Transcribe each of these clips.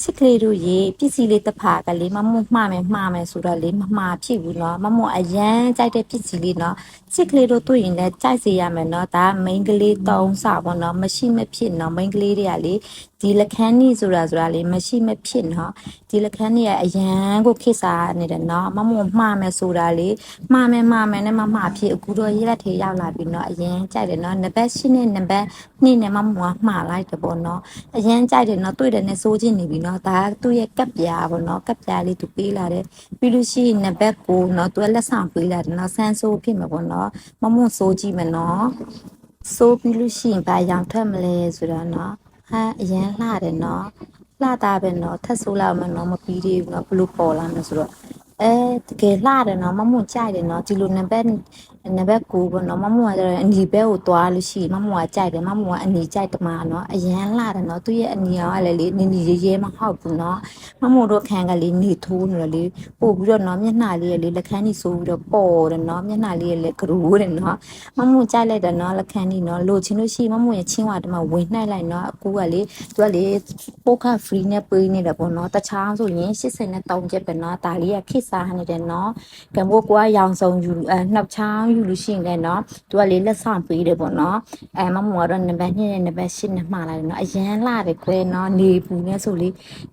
ချစ်ကလေးတို့ရေပစ္စည်းလေးတစ်ဖာကလေးမမမှားမယ်ဆိုတော့လေမမှားဖြစ်ဘူးเนาะမအရန်ကြိုက်တဲ့ပစ္စည်းလေးเนาะချစ်ကလေးတို့တွေ့ရင်လည်းကြိုက်စေရမယ်เนาะဒါမိန်းကလေးသုံးစားပေါ့เนาะမရှိမဖြစ်เนาะမိန်းကလေးတွေကလေဒီလက်ခန်းကြီးဆိုတာလေမရှိမဖြစ်เนาะဒီလက်ခန်းကြီးကအရန်ကိုခစ်စားနေတယ်เนาะမမှားမယ်ဆိုတာလေမှားမယ်နဲ့မမှားဖြစ်အခုတော့ရက်ထေရောက်လာပြီเนาะအရန်ကြိုက်တယ်เนาะနံပါတ်8နဲ့နံပါတ်2နဲ့မမှားလိုက်တယ်ပေါ့เนาะအရန်ကြိုက်တယ်เนาะတွေ့တယ်နဲ့စိုးချင်းနေပြီเนาะဒါသူ့ရဲ့ကပ်ပြားပေါ့เนาะကပ်ပြားလေးသူပေးလာတယ်ပြီးလို့ရှိရင်နံပါတ်9เนาะသူကလက်ဆောင်ပေးလာတယ်เนาะဆန်းဆိုးဖြစ်မှာပေါ့เนาะစိုးကြည့်မယ်เนาะစိုးပြီးလို့ရှိရင်ဘာရောင်ထွက်မလဲဆိုတော့เนาะဟာအရန်လှတယ်เนาะလှတာပဲเนาะထပ်ဆိုးလောက်မှเนาะမပြီးသေးဘူးเนาะဘလို့ပေါ်လာမယ်ဆိုတော့တကယ်လှတယ်เนาะကြိုက်တယ်เนาะဒီလိုနံပါတ်9ပေါ့เนาะကကျတော့အနီဘဲကိုသွားလို့ရှိရင်ကကြိုက်တယ်ကအနီကြိုက်တမเนาะအရန်လှတယ်เนาะသူ့ရဲ့အနီရောကလည်းလေနီရဲမဟုတ်ဘူးเนาะတို့ခံကလေးနေထိုးနေတော့လေပို့ပြီးတော့เนาะမျက်နှာလေးရဲ့လေလက်ခန်းကြီးဆိုးပြီးတော့ပေါ်တယ်เนาะမျက်နှာလေးရဲ့လေကရိုးတယ်เนาะကြိုက်လိုက်တယ်เนาะလက်ခန်းကြီးเนาะလိုချင်လို့ရှိရင်ရဲ့ချင်းဝါတမဝင်နှိုက်လိုက်เนาะအခုကလေသူကလေပို့ခ free နဲ့ပေးနေတယ်ပေါ့เนาะတခြားဆိုရင်83ကျပ်ပဲเนาะဒါလေးကခစ်စားနေတယ်เนาะကံမိုးကွာရောင်စုံယူနှောက်ချောင်းယူလို့ရှိရင်လည်းเนาะသူကလေလက်ဆောင်ပေးတယ်ပေါ့เนาะကတော့နံပါတ်2နဲ့နံပါတ်8နဲ့မှားလိုက်တယ်เนาะအရန်လာတယ်ကွယ်เนาะနေပူနေဆိုလေ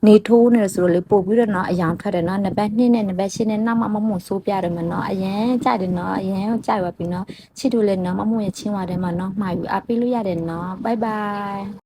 နေထိုးနေဆိုတော့လေပို့ပြီးတော့เนาะအယောင်ထွက်တယ်เนาะနံပါတ်2နဲ့နံပါတ်8နဲ့နောက်မှစိုးပြတယ်မเนาะအရန်ကြိုက်တယ်เนาะအရန်ကြိုက်ပါပြီเนาะချစ်တို့လည်းเนาะရဲ့ချင်းဝါထဲမှာเนาะမှာယူအားပေးလို့ရတယ်เนาะဘိုင်ဘိုင်